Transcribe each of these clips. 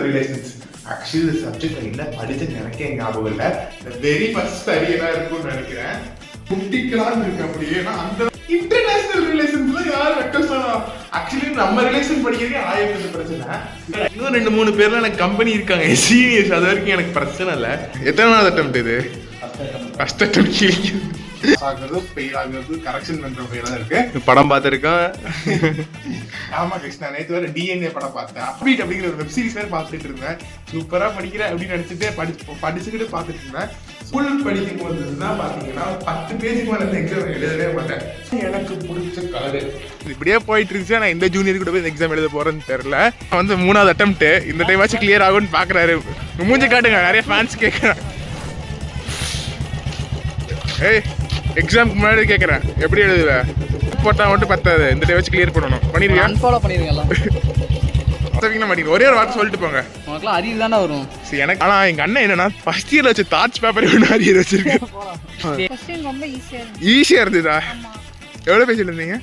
Relations. Actually இந்த subject என்ன படிச்சேன்னு எனக்கே ஞாபகம் இல்லை. வெரி ஃபர்ஸ்ட் அரியரா இருக்கும்னு நினைக்கிறேன். குட்டிக்கலான்னு இருக்கு அப்படியே. அந்த இன்டர்நேஷனல் ரிலேஷன்ஸ்ல யார் ரெக்வஸ்ட் ஆக்சுவலி நம்ம ரிலேஷன் படிக்கிறதுக்கு 1000 பிரச்சனை. இன்னும் 2-3 பேர்ல எனக்கு கம்பெனி இருக்காங்க சீனியர்ஸ். அது வரைக்கும் எனக்கு பிரச்சனை இல்லை. எத்தனாவது அட்டெம்ப்ட் இது? First attempt. ஆகுறது ஃபெயில் ஆகுறது கரெக்ஷன் பண்ற ஃபெயிலா இருக்கு. படம் பார்த்திருக்கேன். ஆமா கிருஷ்ணா, நேற்று வேற டிஎன்ஏ படம் பார்த்தேன். அப்டேட் அப்படிங்கிற ஒரு வெப் சீரிஸ் வேற பார்த்துட்டு இருந்தேன். சூப்பரா படிக்கிறேன் அப்படின்னு நினைச்சிட்டு படிச்சுக்கிட்டு பார்த்துட்டு இருந்தேன். ஸ்கூல் படிக்கும் போது தான் பாத்தீங்கன்னா 10 பேஜுக்கு மேல எக்ஸாம் எழுதவே மாட்டேன். எனக்கு பிடிச்ச கலரு இப்படியே போயிட்டு இருந்துச்சு. நான் இந்த ஜூனியர் கூட போய் எக்ஸாம் எழுத போறேன்னு தெரியல. வந்து 3வது அட்டெம்ப்ட். இந்த டைம் ஆச்சு கிளியர் ஆகும்னு பாக்குறாரு. மூஞ்சி காட்டுங்க, நிறைய ஃபேன்ஸ் கேட்கறேன். ஏய், எக்ஸாமுக்கு முன்னாடி கேட்குறேன், எப்படி எழுதுவேன்? போட்டா மட்டும் பத்தாது, இந்த டே வச்சு கிளியர் பண்ணணும். பண்ணிருக்கேன். அன்ஃபாலோ பண்ணிருக்கீங்களா? மாட்டீங்க, ஒரே ஒரு வார்த்தை சொல்லிட்டு போங்க. உனக்குலாம் அரியர் தானே வரும். சரி, எனக்கு ஆனால் எங்கள் அண்ணன் என்னன்னா ஃபர்ஸ்ட் இயர்ல வச்சு தாட்ச் பேப்பர் ஒன்று அரியர் வச்சிருக்கேன். ரொம்ப ஈஸியாக இருந்ததா? எவ்வளோ page எழுந்தீங்க?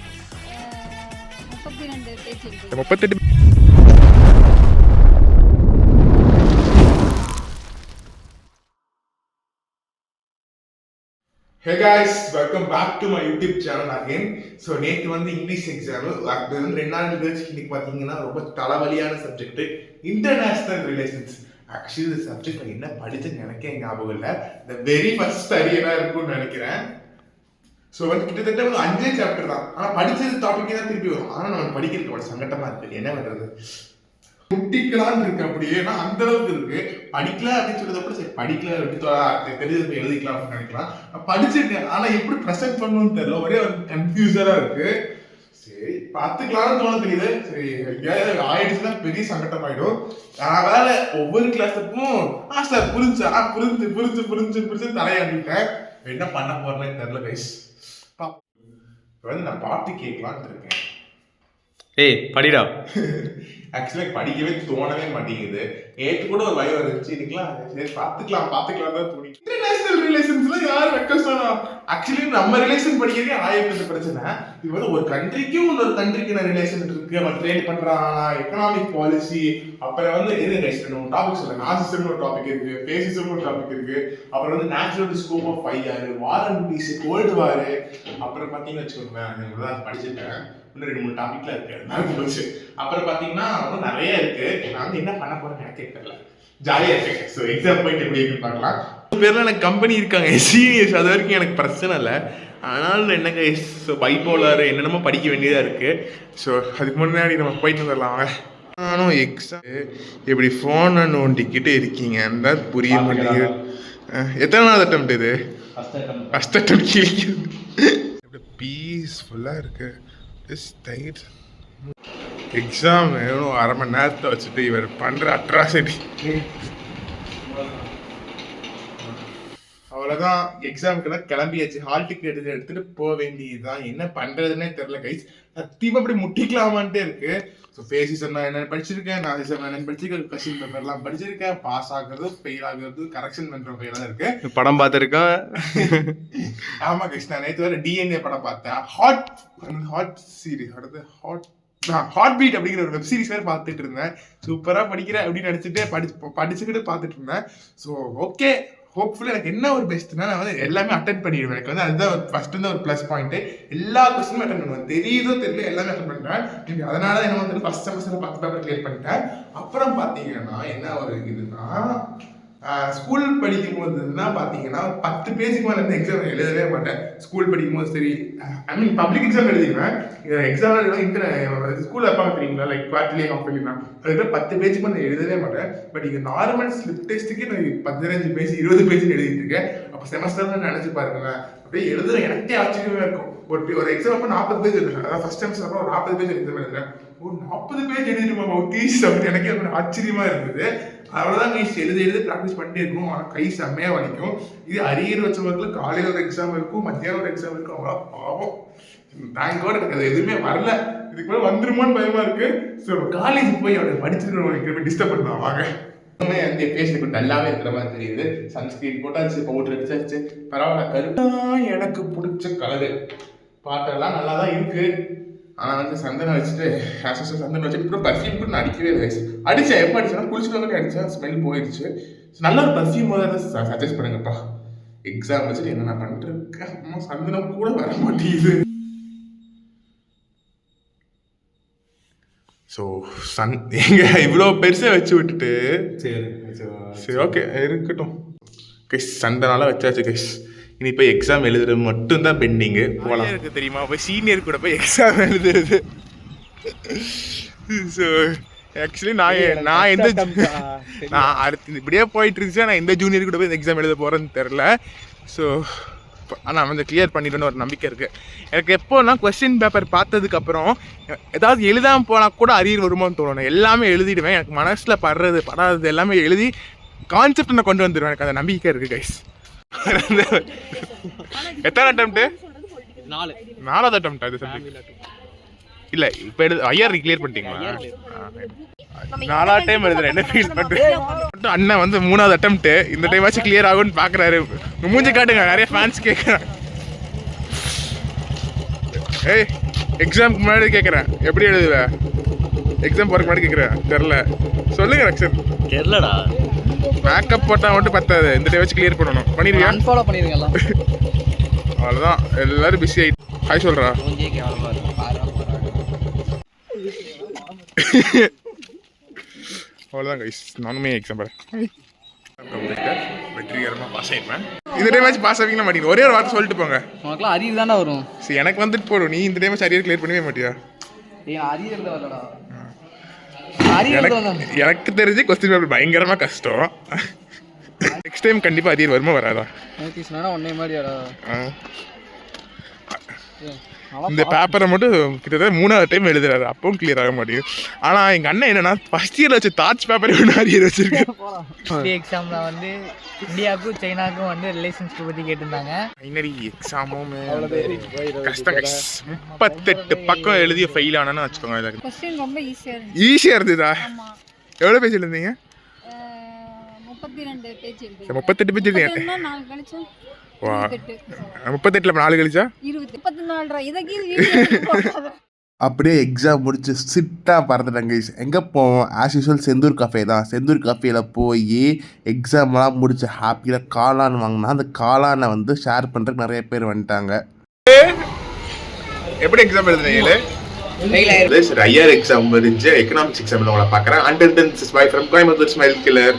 38. Hey guys, welcome back to my YouTube channel again. So நேற்று வந்து இங்கிலீஷ் எக்ஸாம். அது வந்து 2 நாள் கழிச்சு இன்னைக்கு பார்த்தீங்கன்னா ரொம்ப தலைவலியான சப்ஜெக்ட் இன்டர்நேஷனல் ரிலேஷன்ஸ். ஆக்சுவலி இந்த சப்ஜெக்ட் என்ன படிச்சேன்னு எனக்கே ஞாபகம் இல்லை. இந்த வெரி ஃபர்ஸ்ட் அரியரா இருக்கும்னு நினைக்கிறேன். ஸோ வந்து கிட்டத்தட்ட ஒரு 5 சாப்டர் தான். ஆனால் படிச்சது டாபிக்கே தான் திருப்பி வரும். ஆனால் நம்ம படிக்கிறதுக்கு ஒரு சங்கட்டமா இருக்கு. என்ன பண்றது? குட்டிக்கலான்னு இருக்கு அப்படியே. அந்த அளவுக்கு இருக்கு. படிக்கல அப்படின்னு சொல்றத கூட சரி, படிக்கல தெரிஞ்சது எழுதிக்கலாம் அப்படின்னு நினைக்கலாம். படிச்சிருக்கேன், ஆனா எப்படி ப்ரெசென்ட் பண்ணணும்னு தெரியல. ஒரே ஒரு கன்ஃபியூசரா இருக்கு. சரி, பார்த்துக்கலாம்னு தோண தெரியுது. சரி, எங்கேயாவது ஆயிடுச்சுன்னா பெரிய சங்கடம் ஆயிடும். வேற ஒவ்வொரு கிளாஸுக்கும் சார் புரிஞ்சு புரிஞ்சு புரிஞ்சு புரிஞ்சு தலையாடிட்டேன். என்ன பண்ண போறேன்னு தெரியல கைஸ். வந்து நான் பாட்டு கேட்கலான்னு இருக்கேன். ஏய், படிடா. ஆக்சுவலாக படிக்கவே தோணவே மாட்டேங்குது. நேற்று கூட ஒரு பயம் இருந்துச்சு. இன்னைக்குலாம் சரி பார்த்துக்கலாம் தான் தோணி. இன்டர்நேஷனல் ரிலேஷன்ஸ்ல யார் ரெக்வஸ்ட் ஆக்சுவலி நம்ம ரிலேஷன் படிக்கிறதே 1000 பிரச்சனை. இது வந்து ஒரு கண்ட்ரிக்கும் இன்னொரு கண்ட்ரிக்கு ரிலேஷன் இருக்கு. அவன் ட்ரேட் பண்றானா, எக்கனாமிக் பாலிசி, அப்புறம் வந்து டாபிக் சொல்றேன். நாசிசம் ஒரு டாபிக் இருக்கு, பேசிசம் ஒரு டாபிக் இருக்கு, அப்புறம் வந்து natural scope of fire, war and peace, cold war, அப்புறம் பார்த்தீங்கன்னு வச்சுக்கோங்களேன், படிச்சிருக்கேன். இன்னும் 2-3 டாபிக்ல இருக்கு. அதனால போச்சு. அப்புறம் பாத்தீங்கன்னா நிறைய இருக்கு. நான் வந்து என்ன பண்ண போறேன்னு எனக்கு தெரியல. ஜாலியா இருக்கு. ஸோ எக்ஸாம் போயிட்டு எப்படி இருக்குன்னு பார்க்கலாம். பேர்ல எனக்கு கம்பெனி இருக்காங்க சீனியர்ஸ். அது வரைக்கும் எனக்கு பிரச்சனை இல்லை. ஆனாலும் என்னங்க பைபோலார் என்னென்னமோ படிக்க வேண்டியதா இருக்கு. ஸோ அதுக்கு முன்னாடி நம்ம போயிட்டு வந்துடலாம். நானும் எக்ஸாம் இப்படி ஃபோனை நோண்டிக்கிட்டு இருக்கீங்கன்னு தான் புரிய மாட்டேங்குது. எத்தனாவது அட்டெம்ப்ட் இது? First attempt. பீஸ்ஃபுல்லாக இருக்கு. எக்ஸாம் வேணும் 1/2 மணி நேரத்தை வச்சுட்டு இவர் பண்ற அட்ராசிட்டி. அவ்வளோதான், எக்ஸாமுக்கெல்லாம் கிளம்பியாச்சு. ஹால் டிக்கெட் எடுத்துட்டு போக வேண்டியதுதான். என்ன பண்றதுன்னே தெரியல கைஸ். சத்தியமா அப்படி முட்டிக்கலாமான்ட்டே இருக்கு. ஸோ ஃபேசிசம் நான் என்னென்ன படிச்சிருக்கேன், நாசிசம் என்னென்ன படிச்சிருக்கேன், கொஸ்டின் பேப்பர்லாம் படிச்சிருக்கேன். பாஸ் ஆகுறது ஃபெயில் ஆகுறது கரெக்ஷன் பண்ற ஃபெயிலாக இருக்கு. படம் பார்த்துருக்கேன். ஆமா கிருஷ்ணா, நேற்று வேற டிஎன்ஏ படம் பார்த்தேன். ஹாட் சீரிஸ் ஹார்ட் பீட் அப்படிங்கிற ஒரு வெப் சீரிஸ் வேற பார்த்துட்டு இருந்தேன். சூப்பரா படிக்கிறேன் அப்படின்னு நினைச்சிட்டு படிச்சுக்கிட்டு பார்த்துட்டு இருந்தேன். ஸோ ஓகே, ஹோப்ஃபுல்லி எனக்கு என்ன ஒரு பெஸ்ட்னா, நான் வந்து எல்லாமே அட்டென்ட் பண்ணிடுவேன். எனக்கு வந்து அதுதான் ஃபர்ஸ்ட் வந்து ஒரு ப்ளஸ் பாயிண்ட். எல்லா கொஸ்டினும் அட்டென்ட் பண்ணுவேன். தெரியுதோ தெரியல எல்லாமே அட்டென்ட் பண்ணுறேன். அதனால என்ன வந்து ஃபர்ஸ்ட் செமஸ்டர் 10 பேப்பர் கிளியர் பண்ணிட்டேன். அப்புறம் பார்த்தீங்கன்னா என்ன ஒரு இதுனா, ஸ்கூல் படிக்கும் போதுன்னா பார்த்தீங்கன்னா 10 பேஜுக்கு மேலே எக்ஸாம் எழுதவே மாட்டேன். ஸ்கூல் படிக்கும் போது சரி, ஐ மீன் பப்ளிக் எக்ஸாம் எழுதிடுவேன். எக்ஸாம் ஸ்கூல் வைப்பாங்க தெரியுங்களா, லைக் குவார்டர்லி ஹாஃப் இயர்லி, அதுக்கு 10 பேஜுக்கு மேலே எழுதவே மாட்டேன். பட் இங்கே நார்மல் ஸ்லிப் டெஸ்ட்டுக்கு நான் 15 பேஜ் 20 பேஜ் எழுதிட்டு இருக்கேன். அப்போ செமஸ்டர்னு நினச்சி பாருங்களேன், அப்படியே எழுதுற எனக்கே ஆச்சரியமா இருக்கும். ஒரு எக்ஸாம் அப்போ 40 பேஜ் எழுதுறேன். அதாவது ஃபர்ஸ்ட் செமஸ்டர் அப்போ ஒரு 40 பேஜ் எக்ஸாம் எழுதுறேன். ஒரு 40 பேஜ் எழுதிருமா கீஸ் அப்படின்னு எனக்கே ஆச்சரியமா இருந்தது. அவ்வளோதான் கைஸ், எழுதி ப்ராக்டிஸ் பண்ணிட்டே இருக்கும். ஆனால் கை செம்மையாக வலிக்கும். இது அரியர் வச்சவங்களுக்கு காலையில் ஒரு எக்ஸாம் இருக்கும், மத்தியானம் ஒரு எக்ஸாம் இருக்கும். அவ்வளோ பாவம். தேங்க் எனக்கு அது எதுவுமே வரல. இதுக்கு மேலே வந்துருமோன்னு பயமா இருக்கு. ஸோ காலேஜ் போய் அவரை படிச்சிருக்கிறவங்களுக்கு டிஸ்டர்ப் பண்ணுவாங்க. வாங்க, அந்த பேசிட்டு நல்லாவே இருக்கிற மாதிரி தெரியுது. சன்ஸ்கிரீன் போட்டாச்சு, பவுடர் அடிச்சாச்சு, பரவாயில்ல. கருப்பா எனக்கு பிடிச்ச கலரு. பாட்டெல்லாம் நல்லா தான் இருக்கு. ஆனால் வந்து சந்தனம் வச்சுட்டு சந்தனம் வச்சுட்டு இப்போ பர்ஃப்யூம் கூட நான் அடிக்கவே இல்லை அடித்தேன். எப்போ அடிச்சேன்னா குளிச்சுட்டு வந்து அடித்தேன், ஸ்மெல் போயிடுச்சு. நல்ல ஒரு பர்ஃப்யூம் தான் சஜஸ்ட் பண்ணுங்கப்பா. எக்ஸாம் வச்சுட்டு என்ன நான் பண்ணிட்டுருக்கேன், அம்மா சந்தனம் கூட வர மாட்டேங்குது. ஸோ எங்க இவ்வளோ பெருசாக வச்சு விட்டுட்டு சரி ஓகே இருக்கட்டும் கைஸ். சண்டனால வச்சாச்சு கைஸ். இனி போய் எக்ஸாம் எழுதுறது மட்டும்தான் பெண்டிங்கு. போகலாம் இருக்கு தெரியுமா, போய் சீனியர் கூட போய் எக்ஸாம் எழுதுறது. ஸோ ஆக்சுவலி நான் எந்த நான் அடுத்து இப்படியே போயிட்டு இருந்துச்சு. நான் எந்த ஜூனியர் கூட போய் எக்ஸாம் எழுத போகிறேன்னு தெரில. ஸோ ஆனால் வந்து கிளியர் பண்ணிடுன்னு ஒரு நம்பிக்கை இருக்குது எனக்கு. எப்போனா கொஸ்டின் பேப்பர் பார்த்ததுக்கப்புறம் ஏதாவது எழுதாமல் போனால் கூட அரியர் வருமானு தோணும். எல்லாமே எழுதிடுவேன். எனக்கு மனசில் படாதது எல்லாமே எழுதி கான்செப்ட் நான் கொண்டு வந்துடுவேன். எனக்கு அந்த நம்பிக்கை இருக்குது கைஸ். எத்தனை அட்டம்ப்ட்டு? 4வது அட்டம்ப்ட் அது சப்ஜெக்ட் இல்லை. இப்போ ஐஆர் கிளியர் பண்ணிட்டீங்களா? 4வது டைம் எழுதுறேன். என்ன ஃபீல் பண்ணுறேன். அண்ணன் வந்து 3வது அட்டம்ப்ட்டு. இந்த டைம் ஆச்சு கிளியர் ஆகும்னு பார்க்குறாரு. மூஞ்சி காட்டுங்க, நிறைய ஃபேன்ஸ் கேட்குறேன். ஏய் எக்ஸாமுக்கு முன்னாடி கேட்குறேன், எப்படி எழுதுவேன்? எக்ஸாம் போகிறதுக்கு முன்னாடி கேட்குறேன், தெரில. சொல்லுங்க ரக்ஷன். தெரிலடா. மேக்கப் போட்டால் மட்டும் பத்தாது, இந்த டைம் வச்சு கிளியர் பண்ணணும். பண்ணிடுவியா? அன்ஃபாலோ பண்ணிடுங்க எல்லாம். அவ்வளோதான், எல்லாரும் பிஸி ஆகிட்டு. ஹாய் சொல்கிறா. அவ்வளோதான் கைஸ், நானுமே எக்ஸாம் வெற்றிகரமாக பாஸ் ஆகிடுவேன். இந்த டைம் ஆச்சு பாஸ் ஆகிங்கன்னா மாட்டீங்க. ஒரே ஒரு வார்த்தை சொல்லிட்டு போங்க. உனக்குலாம் அரியர் தானே வரும். சரி எனக்கு வந்துட்டு போடும். நீ இந்த டைம் அரியர் கிளியர் பண்ணவே மாட்டியா? அரியர் தான் வரலடா. எனக்கு தெரிஞ்சு கொஸ்டின் பேப்பர் பயங்கரமாக கஷ்டம். நெக்ஸ்ட் டைம் கண்டிப்பாக அரியர் வருமா வராதா? ஒன்னே மாதிரியாடா. இந்த பேப்பரை மட்டும் கிட்டத்தட்ட 3வது டைம் எழுதுறாரு, அப்பவும் கிளியர் ஆக மாட்டேங்குது. ஆனால் எங்கள் அண்ணன் என்னன்னா ஃபர்ஸ்ட் இயரில் வச்சு தாட்ச் பேப்பர் அரியர் வச்சிருக்கேன். எக்ஸாம்ல வந்து இந்தியாவுக்கும் சைனாவுக்கும் வந்து ரிலேஷன்ஷிப் பற்றி கேட்டிருந்தாங்க. ஃபைனரி எக்ஸாமும் கஷ்டம். 38 பக்கம் எழுதிய ஃபெயில் ஆனான்னு வச்சுக்கோங்க. கொஸ்டின் ரொம்ப ஈஸியாக ஈஸியாக இருந்ததா? எவ்வளோ பேஜ் எழுந்தீங்க? 32 பேஜ் எழுதி. 38 பேஜ் எழுதிங்க. 4 கழிச்சா 38ல் 4 கழிச்சா 24. அப்படியே எக்ஸாம் முடிச்சு சிட்டாக பறந்துட்டாங்க கைஸ். எங்கே போவோம்? ஆஸ் யூஸ்வல் செந்தூர் கஃபே தான். செந்தூர் கஃபேயில் போய் எக்ஸாம்லாம் முடிச்சு ஹாப்பியாக காளான் வாங்கினா அந்த காளானை வந்து ஷேர் பண்ணுறதுக்கு நிறைய பேர் வந்துட்டாங்க. எப்படி எக்ஸாம் எழுதுனீங்களே? ஐஆர் எக்ஸாம் முடிஞ்சு எக்கனாமிக்ஸ் எக்ஸாமில் உங்களை பார்க்குறேன். Under 10 by from Coimbatore smile killer.